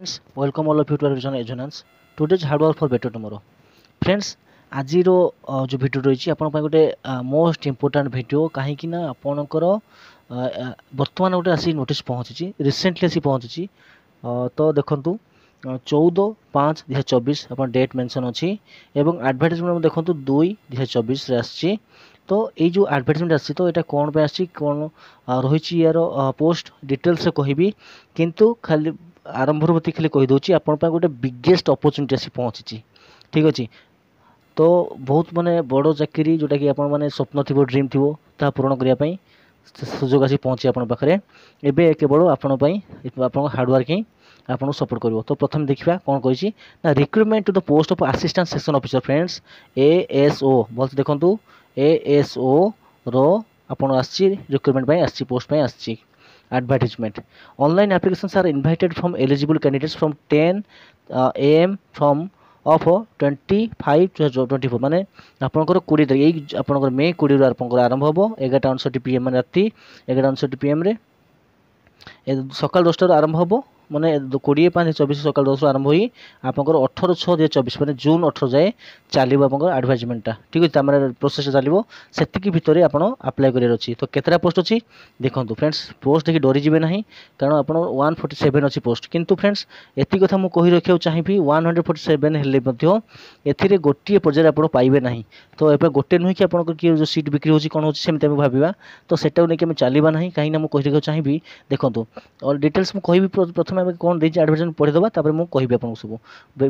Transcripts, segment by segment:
Friends, welcome all of you to our channel Resonance. Today's hard work for better tomorrow. Friends, ଆଜିର जो video ରହିଛି ଆପଣଙ୍କ ପାଇଁ ଗୋଟେ ମୋଷ୍ଟ ଇମ୍ପୋର୍ଟାଣ୍ଟ ଭିଡ଼ିଓ କାହିଁକି ନା ଆପଣଙ୍କର ବର୍ତ୍ତମାନ ଗୋଟେ ଆସି ନୋଟିସ୍ ପହଞ୍ଚିଛି ରିସେଣ୍ଟଲି ଆସି ପହଞ୍ଚିଛି ତ ଦେଖନ୍ତୁ 14/5/2024 ଆପଣ ଡେଟ୍ ମେନସନ୍ ଅଛି ଏବଂ ଆଡ଼ଭର୍ଟାଇଜମେଣ୍ଟ ଦେଖନ୍ତୁ 2/2024ରେ ଆସିଛି। ତ ଏଇ ଯେଉଁ ଆଡ଼ଭର୍ଟାଇଜମେଣ୍ଟ ଆସିଛି ତ ଏଇଟା କ'ଣ ପାଇଁ ଆସିଛି କ'ଣ ରହିଛି ୟାର ପୋଷ୍ଟ ଡିଟେଲ୍ସରେ କହିବି, କିନ୍ତୁ ଖାଲି ଆରମ୍ଭରୁ ମୋତେ ଖାଲି କହିଦେଉଛି ଆପଣଙ୍କ ପାଇଁ ଗୋଟେ ବିଗେଷ୍ଟ ଅପରଚ୍ୟୁନିଟି ଆସି ପହଞ୍ଚିଛି। ଠିକ୍ ଅଛି, ତ ବହୁତ ମାନେ ବଡ଼ ଚାକିରି ଯେଉଁଟାକି ଆପଣ ମାନେ ସ୍ୱପ୍ନ ଥିବ ଡ୍ରିମ୍ ଥିବ ତାହା ପୂରଣ କରିବା ପାଇଁ ସୁଯୋଗ ଆସି ପହଞ୍ଚି ଆପଣଙ୍କ ପାଖରେ। ଏବେ କେବଳ ଆପଣଙ୍କ ପାଇଁ ଆପଣଙ୍କ ହାର୍ଡ଼ୱାର୍କ ହିଁ ଆପଣଙ୍କୁ ସପୋର୍ଟ କରିବ। ତ ପ୍ରଥମେ ଦେଖିବା କ'ଣ କହିଛି ନା recruitment to the post of assistant section officer friends ASO। ଭଲସେ ଦେଖନ୍ତୁ ASOର ଆପଣ ଆସିଛି ରିକ୍ରୁଟମେଣ୍ଟ ପାଇଁ ଆସିଛି, ପୋଷ୍ଟ ପାଇଁ ଆସିଛି advertisement. Online applications are invited from eligible candidates from 10 AM from of 25 to 24 ମାନେ ଆପଣଙ୍କର 20 ତାରିଖ ଏଇ ଆପଣଙ୍କର ମେ 20ରୁ ଆପଣଙ୍କର ଆରମ୍ଭ ହେବ 11:59 PM ମାନେ ରାତି 11:59 PMରେ ସକାଳ 10ଟାରୁ ଆରମ୍ଭ ହେବ ମାନେ 20/5/24 ସକାଳ 10ରୁ ଆରମ୍ଭ ହୋଇ ଆପଣଙ୍କର 18/6/24 ମାନେ ଜୁନ୍ 18 ଯାଏ ଚାଲିବ ଆପଣଙ୍କର ଆଡ଼ଭର୍ଟାଇଜମେଣ୍ଟଟା। ଠିକ୍ ଅଛି, ତାମାନେ ପ୍ରୋସେସ୍ ଚାଲିବ, ସେତିକି ଭିତରେ ଆପଣ ଆପ୍ଲାଏ କରିବାର ଅଛି। ତ କେତେଟା ପୋଷ୍ଟ ଅଛି ଦେଖନ୍ତୁ ଫ୍ରେଣ୍ଡସ୍, ପୋଷ୍ଟ ଦେଖି ଡରିଯିବେ ନାହିଁ କାରଣ ଆପଣ 147 ଅଛି ପୋଷ୍ଟ, କିନ୍ତୁ ଫ୍ରେଣ୍ଡସ୍ ଏତିକି କଥା ମୁଁ କହି ରଖିବାକୁ ଚାହିଁବି 147 ହେଲେ ମଧ୍ୟ ଏଥିରେ ଗୋଟିଏ ପର୍ଯ୍ୟାୟରେ ଆପଣ ପାଇବେ ନାହିଁ। ତ ଏବେ ଗୋଟେ ନୁହେଁ କି ଆପଣଙ୍କର କିଏ ଯେଉଁ ସିଟ୍ ବିକ୍ରି ହେଉଛି କ'ଣ ହେଉଛି ସେମିତି ଆମେ ଭାବିବା, ତ ସେଟାକୁ ନେଇକି ଆମେ ଚାଲିବା ନାହିଁ। କାହିଁକିନା ମୁଁ କହି ରଖିବାକୁ ଚାହିଁବି ଦେଖନ୍ତୁ ଡିଟେଲ୍ସ ମୁଁ କହିବି, ପ୍ରଥମେ ଆମେ କ'ଣ ଦେଇଛି ଆଡ଼ଭର୍ଟାଇଜମେଣ୍ଟ ପଢ଼ିଦେବା, ତାପରେ ମୁଁ କହିବି ଆପଣଙ୍କୁ ସବୁ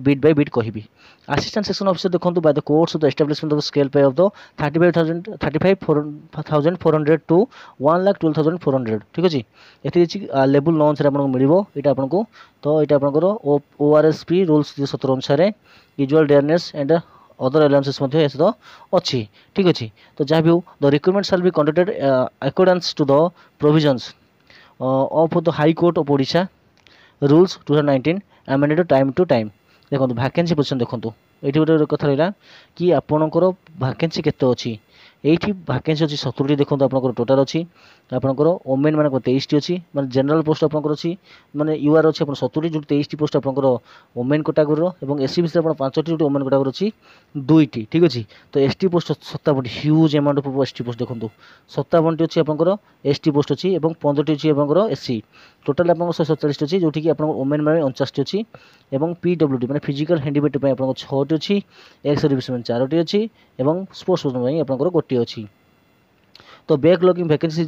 ବିଟ୍ ବାଇ ବିଟ୍ କହିବି। ଆସିଷ୍ଟାଣ୍ଟ ସେକ୍ସନ ଅଫିସର ଦେଖନ୍ତୁ by the course of the establishment of scale pay of the 35,400 to 1,12,400। ଠିକ୍ ଅଛି, ଏଥିରେ କିଛି ଲେବୁଲ୍ ଲଞ୍ଚରେ ଆପଣଙ୍କୁ ମିଳିବ ଏଇଟା ଆପଣଙ୍କୁ। ତ ଏଇଟା ଆପଣଙ୍କର ORSP ରୁଲ୍ସ 17 ଅନୁସାରେ ୟୁଜୁଆଲ୍ ଡେୟାରନେସ୍ ଆଣ୍ଡ ଅଦର ଆଲାଉନ୍ସେସ୍ ମଧ୍ୟ ଏ ସହିତ ଅଛି। ଠିକ୍ ଅଛି, ତ ଯାହା ବି ହେଉ the recruitment shall be conducted accordance to the provisions of the high court of Odisha rules 2019 amended time to time. ଦେଖନ୍ତୁ ଭ୍ୟାକେନ୍ସି ପୋଜିସନ୍ ଦେଖନ୍ତୁ, ଏଇଠି ଗୋଟେ କଥା ରହିଲା କି ଆପଣଙ୍କର ଭ୍ୟାକେନ୍ସି କେତେ ଅଛି। এইটি ভ্যাকেন্সি ଅଛି 70টি ଦେଖନ୍ତୁ ଆପଣଙ୍କର ଟୋଟାଲ୍ ଅଛି। ଆପଣଙ୍କର ଓମେନ୍ ମାନଙ୍କର 23ଟି ଅଛି, ମାନେ ଜେନେରାଲ୍ ପୋଷ୍ଟ ଆପଣଙ୍କର ଅଛି ମାନେ ୟୁଆର୍ ଅଛି ଆପଣ 70ଟି, ଯେଉଁଠି 23ଟି ପୋଷ୍ଟ ଆପଣଙ୍କର ଓମେନ୍ କାଟାଗୋରୀର ଏବଂ SC/BC ଆପଣ 5ଟି, ଯେଉଁଠି ଓମେନ୍ କାଟାଗୋରୀ ଅଛି 2ଟି। ଠିକ୍ ଅଛି, ତ ST ପୋଷ୍ଟ 57ଟି, huge amount of ST post ଦେଖନ୍ତୁ 57ଟି ଅଛି ଆପଣଙ୍କର ST ପୋଷ୍ଟ ଅଛି ଏବଂ 15ଟି ଅଛି ଆପଣଙ୍କର SC। ଟୋଟାଲ୍ ଆପଣଙ୍କର 147ଟି ଅଛି, ଯେଉଁଠିକି ଆପଣଙ୍କର ଓମେନ୍ ପାଇଁ 49ଟି ଅଛି ଏବଂ PWD ମାନେ ଫିଜିକାଲ୍ ହ୍ୟାଣ୍ଡିକ୍ୟାପ୍ଟ ପାଇଁ ଆପଣଙ୍କର 6ଟି ଅଛି, ଏକ୍ସ ସର୍ଭିସମ୍ୟାନ୍ 4ଟି ଅଛି ଏବଂ ସ୍ପୋର୍ଟସ୍ ପର୍ସନ୍ ପାଇଁ ଆପଣଙ୍କର ଗୋଟିଏ ଅଛି। ତ backlogging vacancy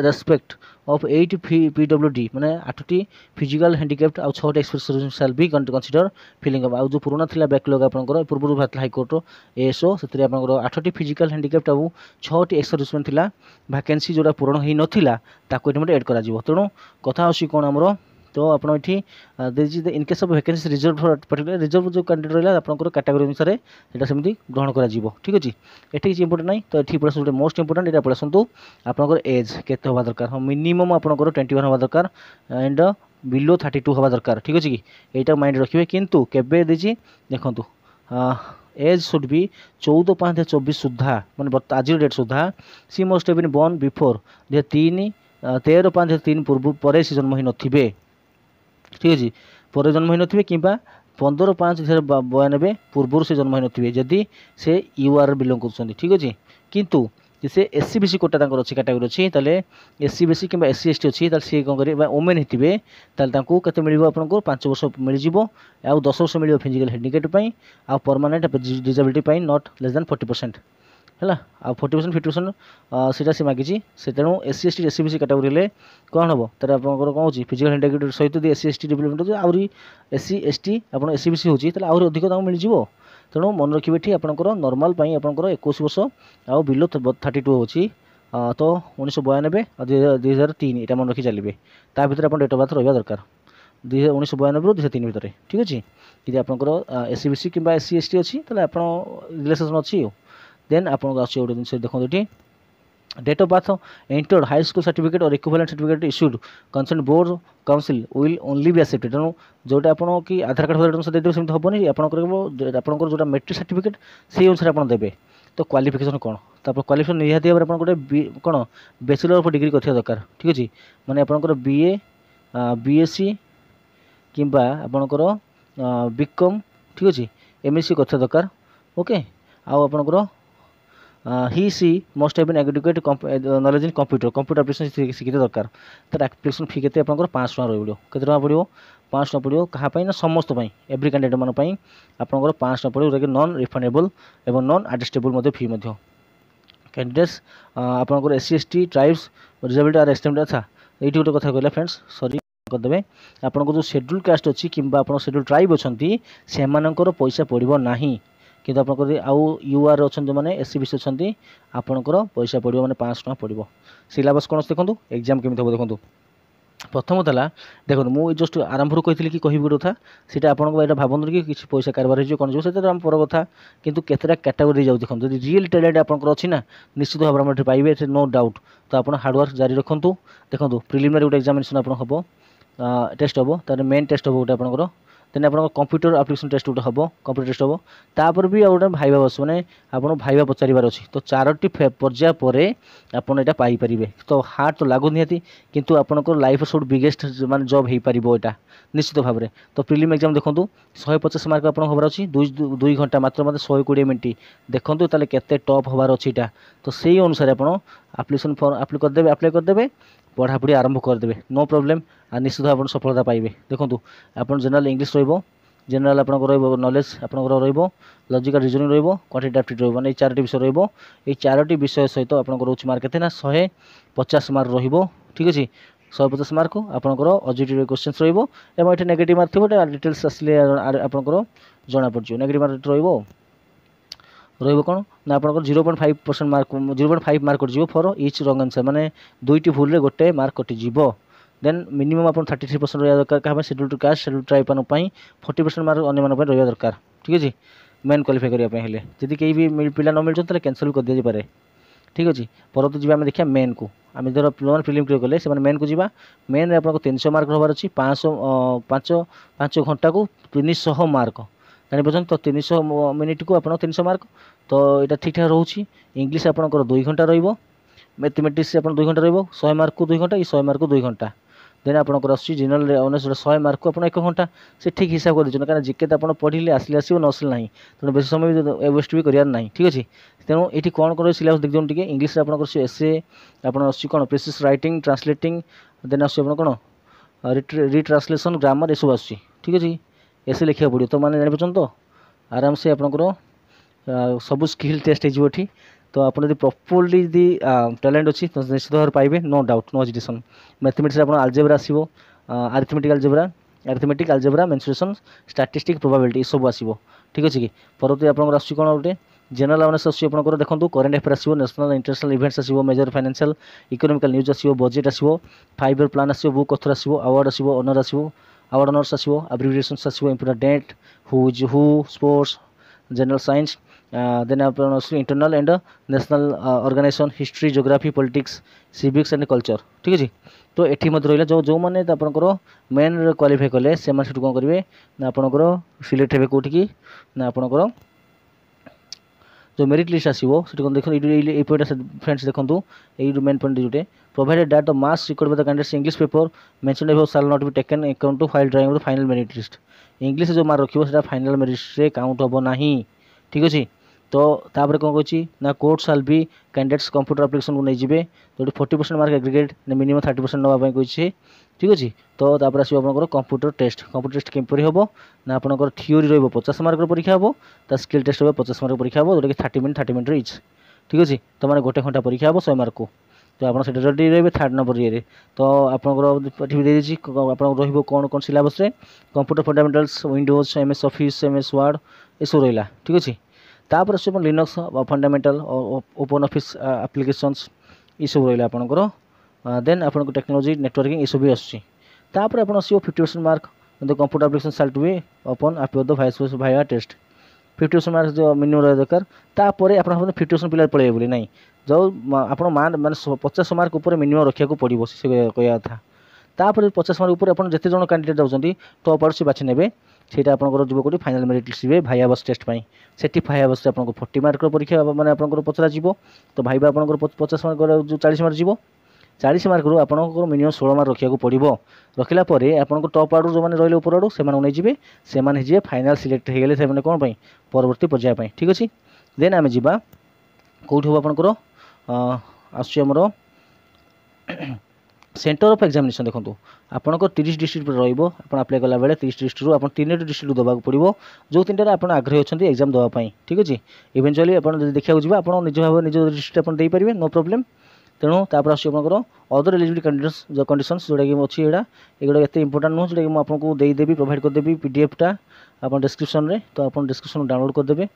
respect of 8 PWD ମାନେ 8ଟି ଫିଜିକାଲ୍ ହ୍ୟାଣ୍ଡିକ୍ୟାପ୍ଟ ଆଉ 6ଟି experience shall be consider filling of. ଆଉ ଯେଉଁ ପୁରୁଣା ଥିଲା ବ୍ୟାକ୍ଲଗ୍ ଆପଣଙ୍କର ପୂର୍ବରୁ ବାହାରିଥିଲା ହାଇକୋର୍ଟର ASO, ସେଥିରେ ଆପଣଙ୍କର 8ଟି ଫିଜିକାଲ୍ ହ୍ୟାଣ୍ଡିକ୍ୟାପ୍ଟ ଆଉ 6ଟି ଏକ୍ସ ସର୍ଭିସମ୍ୟାନ୍ ଥିଲା ଭ୍ୟାକେନ୍ସି, ଯେଉଁଟା ପୂରଣ ହୋଇନଥିଲା ତାକୁ ଏଠି ମଧ୍ୟ ଏଡ଼୍ କରାଯିବ। ତେଣୁ କଥା ହେଉଛି କ'ଣ ଆମର, ତ ଆପଣ ଏଠି ଦେଇଛି in case of vacancy reserve particular reserve ଯେଉଁ କ୍ୟାଣ୍ଡିଡେଟ୍ ରହିଲା ଆପଣଙ୍କର କ୍ୟାଟାଗୋରୀ ଅନୁସାରେ ସେଇଟା ସେମିତି ଗ୍ରହଣ କରାଯିବ। ଠିକ୍ ଅଛି, ଏଠି କିଛି ଇମ୍ପୋର୍ଟାଣ୍ଟ ନାହିଁ। ତ ଏଠି ପଳେଇ ଆସନ୍ତୁ, ମୋଷ୍ଟ ଇମ୍ପୋର୍ଟାଣ୍ଟ ଏଇଟା ପଳେଇ ଆସନ୍ତୁ ଆପଣଙ୍କର ଏଜ୍ କେତେ ହେବା ଦରକାର। ହଁ, ମିନିମମ୍ ଆପଣଙ୍କର 21 ହେବା ଦରକାର ଆଣ୍ଡ ବିଲୋ 32 ହେବା ଦରକାର। ଠିକ୍ ଅଛି କି, ଏଇଟା ମାଇଣ୍ଡ ରଖିବେ। କିନ୍ତୁ କେବେ ଦେଇଛି ଦେଖନ୍ତୁ ଏଜ୍ ସୁଡ୍ ବି 14/5/24 ସୁଦ୍ଧା ମାନେ ଆଜିର ଡେଟ୍ ସୁଦ୍ଧା she must have been born before 13/5/3 ପୂର୍ବ ପରେ ସେ ଜନ୍ମ ହୋଇନଥିବେ। ଠିକ୍ ଅଛି, ପରେ ଜନ୍ମ ହୋଇନଥିବେ କିମ୍ବା 15/5/2092 ପୂର୍ବରୁ ସେ ଜନ୍ମ ହୋଇନଥିବେ ଯଦି ସେ UR ବିଲଙ୍ଗ କରୁଛନ୍ତି। ଠିକ୍ ଅଛି, କିନ୍ତୁ ସେ SC/BC କୋଟା ତାଙ୍କର ଅଛି କ୍ୟାଟାଗୋରୀ ଅଛି, ତାହେଲେ SC/BC କିମ୍ବା SC/ST ଅଛି, ତାହେଲେ ସିଏ କ'ଣ କରିବେ ବା ଓମେନ୍ ହେଇଥିବେ ତାହେଲେ ତାଙ୍କୁ କେତେ ମିଳିବ ଆପଣଙ୍କୁ 5 ବର୍ଷ ମିଳିଯିବ, ଆଉ 10 ବର୍ଷ ମିଳିବ ଫିଜିକାଲ୍ ହ୍ୟାଣ୍ଡିକ୍ୟାପ୍ଟ ପାଇଁ ଆଉ ପରମାନେଣ୍ଟ ଡିସାବିଲିଟି ପାଇଁ ନଟ୍ ଲେସ୍ ଦାନ୍ 40% ହେଲା, ଆଉ 40% 50% ସେଇଟା ସେ ମାଗିଛି। ସେ ତେଣୁ SC/ST SC/BC କ୍ୟାଟାଗୋରୀ ହେଲେ କ'ଣ ହେବ, ତାର ଆପଣଙ୍କର କ'ଣ ହେଉଛି ଫିଜିକାଲ୍ ହ୍ୟାଣ୍ଡିକ୍ୟାପ୍ଟ ସହିତ ଯଦି SC/ST ଡେଭଲପମେଣ୍ଟ ହେଉଛି ଆହୁରି SC/ST ଆପଣ SC/BC ହେଉଛି ତାହେଲେ ଆହୁରି ଅଧିକ ତାଙ୍କୁ ମିଳିଯିବ। ତେଣୁ ମନେ ରଖିବେ ଏଠି ଆପଣଙ୍କର ନର୍ମାଲ୍ ପାଇଁ ଆପଣଙ୍କର 21 ବର୍ଷ ଆଉ ବିଲୋ 32 ହେଉଛି। ତ 1992 ଆଉ 2003 ଏଇଟା ମନେ ରଖି ଚାଲିବେ, ତା ଭିତରେ ଆପଣ ଡେଟ୍ ଅଫ୍ ବାର୍ଥ ରହିବା ଦରକାର 1992ରୁ 2003 ଭିତରେ। ଠିକ୍ ଅଛି, ଯଦି ଆପଣଙ୍କର SC/BC କିମ୍ବା SC/ST ଅଛି ତାହେଲେ ଆପଣ ରିଲେସନ୍ ଅଛି। ଆଉ ଦେନ୍ ଆପଣଙ୍କୁ ଆସୁଛି ଗୋଟେ ଜିନିଷ ଦେଖନ୍ତୁ ଏଠି date of birth entered high school certificate or equivalent certificate issued concern board council will only be accepted. ତେଣୁ ଯେଉଁଟା ଆପଣ କି ଆଧାର କାର୍ଡ଼ ଫାଧାର ଦେଇଦେବେ ସେମିତି ହେବନି, ଆପଣଙ୍କର ଯେଉଁଟା ମେଟ୍ରିକ୍ ସାର୍ଟିଫିକେଟ୍ ସେଇ ଅନୁସାରେ ଆପଣ ଦେବେ। ତ କ୍ୱାଲିଫିକେସନ୍ କ'ଣ, ତାପରେ କ୍ୱାଲିଫିକେସନ୍ ନିହାତି ଭାବରେ ଆପଣ ଗୋଟେ କ'ଣ ବ୍ୟାଚେଲର୍ ଅଫ୍ ଡିଗ୍ରୀ କରିଥିବା ଦରକାର। ଠିକ୍ ଅଛି, ମାନେ ଆପଣଙ୍କର BA BSc किंबा आपणकर बीकॉम ठीक अच्छे एमएससी करते दरकार ओके आपणकर he she must have been educate knowledge in computer application शिखित दरकार तर एप्लिकेशन फी के 500 टका रही के पड़ो 500 टका पड़ो क्या समस्त एव्री कैंडिडेट मान आपंकर 500 टका पड़ो जोटा नॉन रिफंडेबल और नॉन एडजस्टेबल फी कैंडिडेट्स आपंकर SC ST tribes disability are extended अच्छा ये गोटे कथा कहला फ्रेंड्स सॉरी करदे आपन जो शेड्यूल कास्ट अच्छी कि शेड्यूल ट्राइब अच्छा से पैसा पड़ो ना कि आपंकर आउ यूआर अच्छा जो मैंने एससी बीसी अच्छा आपंकर पैसा पड़ो मैंने 500 टका पड़ो सिलेबस कौन देखो एग्जाम केमी हम देखो प्रथम है देखो मुझे जस्ट आरंभ कही कि कह गोटे कथा सीटा आपको यहाँ भावुँ कि किसी पैसा कारबार हो कौन जो आम पर कथा कितु केतटा कैटेगोरी जाऊ देखो जब रियल टैलेंट आपंकर अच्छी ना निश्चित भाव में पाइबे नो डाउट तो आप हार्डवर्क जारी रखु देखो प्रिलिमिनारी गोटे एग्जामिनेशन आप हम टेस्ट हम तार मेन टेस्ट हम गोटे आपंकर देन आप कंप्यूटर एप्लिकेशन टेस्ट गोटे हम कंप्यूटर टेस्ट हम तापर भी गोटे भाइबा बस मैंने आपको भाइबा पचार अच्छी तो 4टी पर्याय पर आपड़ यहाँ पाइपर तो हार्ड तो लगू निहती किंतु आपंकर लाइफ सब बिगेस्ट मान जॉब हो पार यहाँ निश्चित भाव में तो प्रिलिम एग्जाम देखो 150 मार्क आप हबार अच्छी 2 घंटा मात्र मतलब 120 मिनट देखो ताले केते टॉप हबार अच्छी तो से अनुसार आप एप्लिकेशन फॉर्म अप्लाई करदे पढ़ापढ़ी आरंभ करदे नो प्रॉब्लम आ निश्चित आप सफलता पाइबे देखो आप जनरल इंग्लिश जनरल आप नॉलेज आप लॉजिकल रीजनिंग क्वांटिटेटिव एप्टीट्यूड माने 4टी विषय ये 4टी विषय सहित आप मार्क केते ना 150 मार्क रहिबो ठीक अच्छे 150 मार्क आपंकर ऑब्जेक्टिव क्वेश्चंस रहिबो एवं ये नेगेटिव मार्क थोड़ा डिटेल्स आसले आपंकर जना पड़ो नेगेटिव मार्क रहिबो कौन ना आप 0.5% मार्क 0.5 मार्क कटिज फॉर इच रंग आंसर माने 2टी भूल रे गोटे मार्क कटिज देन मिनिमम आप 33% रहा दरकार क्या schedule to caste schedule tribe मान 40% मार्क अन्य रहा दरकार ठीक अच्छे मेन क्वालिफाई करने जदि कहीं भी पिला न मिलते कैंसल भी कर दी जाए ठीक अच्छे परत जी आम देखिए मेन को आम धर प्रिलिम क्लियर कले से मेन को जीवा मेन रे आपको 300 मार्क रहार अच्छी 5 घंटा को 300 मार्क जानी तो 300 मिनिट को आप 300 मार्क तो यहाँ ठीक ठाक रोचे इंग्लीश आपंकर 2 घंटा मैथमेटिक्स आप 2 घंटा रो मार्क को 2 घंटा ये 100 मार्क को 2 घंटा देन आपंकर आसूँ जनरल अवेयरनेस 100 मार्क को आप 1 घंटा से ठीक हिसाब कर देते कारण जिके आप पढ़ले आसले आसो न आसले ना तेणु बेस समय भी वेस्ट भी करार ना ठीक अच्छे तेणु ये कौन कौन सिलेबस देख दिखाँ इंग्लीश आपंकर एसे आप कौन प्रिसिस राइटिंग ट्रांसलेटिंग देन आसूँ कौन रिट्रांसलेसन ग्रामर ये सब आसूँ ठीक अच्छे एसे लिखा पड़ो तो मैंने जापर तो आराम से आपंकर सब स्किल टेस्ट हो तो आप प्रॉपर्ली यदि टैलेंट अच्छी तो निश्चित भाव पाइबे no doubt no hesitation mathematics आप आलजेब्रा आसो arithmetic algebra mensuration statistic probability ये सब आसो ठीक अच्छे कि परवर्ती आप कौन गोटे जनरल अवेयरनेस आसो देखो करेंट अफेयर आसो नेशनल इंटरनेशनल इवेंट्स आसो मेजर फाइनेंशियल इकोनॉमिकल न्यूज आसो बजेट आसो 5 ईयर प्लान आसो बुक ऑथर आसो अवार्ड आसो ऑनर आसो अवार्ड ऑनर्स आसो एब्रिविएशंस आसो इम्पोर्टेंट डेट हु स्पोर्ट्स जनरल साइंस देन आप internal and national organisation history geography politics civics and culture ठीक अच्छे तो ये रहा जो मैंने आपंकर मेन क्वालिफाई कले से कौन करेंगे ना आपंकर सिलेक्ट हे कौटी ना आपंकर जो मेरिट लिस्ट आसो देखो ये पॉइंट फ्रेंड्स देखो ये मेन पॉइंट जोटे provided that the marks record by the candidates English paper mention above shall not be taken account to file drawing the final merit list English जो mark रखियो सेटा final merit रे count होबो नाही ठीक अच्छे तो तापर कौन कही ना कोर्ट साल भी कैंडिडेट्स कंप्यूटर एप्लिकेशन को नहीं जाए तो 40% मार्क एग्रीगेट मिनिमम 30% नापी कही ठीक अच्छे तो तापर आसो आप कंप्यूटर टेस्ट केमपरी हम ना आपंकर थ्योरी रो 50 मार्क परीक्षा हम ता स्किल टेस्ट रो 50 मार्क परीक्षा हम जोटा कि 30 मिनट इच ठीक अच्छे तो मैंने 1 घंटा परीक्षा हम 100 मार्क को तो आप रेडी रे 3rd नंबर ये तो आपंकर देदी आप कौन कौन syllabus computer fundamentals Windows MS Office MS Word ये सब रहा ठीक अच्छे तापर आस Linux fundamental OpenOffice applications ये सब रहा आपंकर देन आपको टेक्नोलॉजी नेटवर्किंग ये सब भी आसपर आप 50% मार्क कंप्यूटर एप्लिकेशन साल to be open appear the वाइस भाया टेस्ट 50% मार्क जो मिनिमम रहा दरकार तापर आप 50% पिला पड़े बोली ना जो आप माने 50 मार्क उपर मिनिमम रखा पड़ो से कह था तापर 50 मार्क उपर आप जिते जन कैंडिडेट जाऊँच टॉप आउट से बाछि नेबे सेटा आपंकर जो कौटी फाइनल मेरिट लिस्ट जी भाइया बस टेस्ट से भाइया बस आपको 40 मार्क परीक्षा मैंने आपंकर पचरा तो भाइबा आपंकर 50 मार्क जो 40 मार्क जीव 40 मार्क आपंकर मिनिमम 16 मार्क रखा पड़ो रखला आप टॉप आड़ू जो मैंने रही ऊपर आड़ू से नहीं जी से फाइनाल सिलेक्ट हो गले से कौन परवर्ती पर्याय ठीक अच्छे। देन आम जा कौट हम आपंकर आसमर सेंटर ऑफ एग्जामिनेशन देखो आपंकर 30 डिस्ट्रिक्ट रप्लाई कला बेले 30 डिस्ट्रिक्ट आप 3 डिस्ट्रिक्ट देवाक पड़ो जो 3टार आप आग्रही अच्छा एग्जाम देवाई ठीक अच्छे। इवेंचुअली आप देखा जी आप निज भाव निज डिस्ट्रिक्ट आप देपारे नो प्रोब्लेम। तेणु तापर आसकर अदर एलिजिबिलिटी कंडीशंस जोटा कि अच्छी यहाँ एगुड़ा एत इंपोर्टाट नुह जोटा आपको देदेवी प्रोवाइड करदेवी पीडीएफटा आप डिस्क्रिप्शन में तो आप डिस्क्रिप्शन डाउनलोड करदे।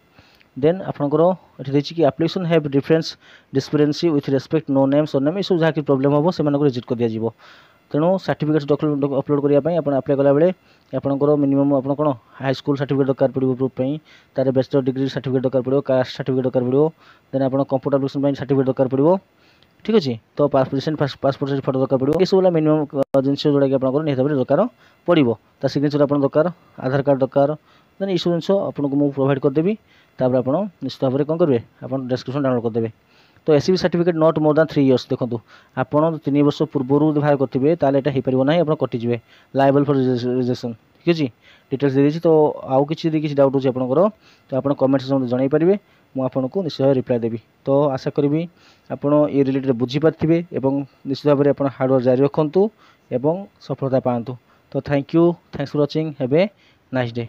देन आपंकर ये देखिए कि application have difference discrepancy with respect no name sir name ये सब जहाँ प्रोब्लेम हम से रिजेक्ट कर दिया। तेणु सर्टिफिकेट डॉक्यूमेंट अपलोड करने आप अप्लाई कला बेले आपंकर मिनिमम आप कौन हाई स्कूल सर्टिफिकेट दरकार पड़ो प्रूफ तार बैचलर डिग्री सर्टिफिकेट दरकार पड़ो कास्ट सर्टिफिकेट दरकार पड़ो देन आप कंप्यूटर एप्लिकेशन सर्टिफिकेट दरकार पड़ो ठीक अच्छे। तो पासपोर्ट साइज फोटो दरकार पड़ो ये सब मिनिमम जिन जोटा कि आप निहत भाव दरकार पड़ो ता सिग्नेचर आप दरकार आधार कार्ड दरकार देन ये सब जिन आपको मुझे प्रोवाइड करदेवी तापर आप निश्चित भाव में कौन करेंगे आप डिस्क्रिप्शन डाउनलोड करदेवे। तो SCB certificate not more than 3 years देखो आपड़ 3 वर्ष पूर्व बाहर करेंगे ताले यहाँ हो पार ना आप कटिजे लायबल फॉर रिजेक्शन ठीक अच्छे। डिटेल्स दे दीजिए तो आउ कि डाउट अच्छे आपंकर तो आप कमेंट सेक्शन में जनई पारे मुझे निश्चित भाव रिप्लाई देवी। तो आशा करी आपड़ ये रिलेटेड बुझीपारे और निश्चित भाव में आप हार्डवर्क जारी रखु और सफलता पातु। तो thank you thanks for watching have a nice day.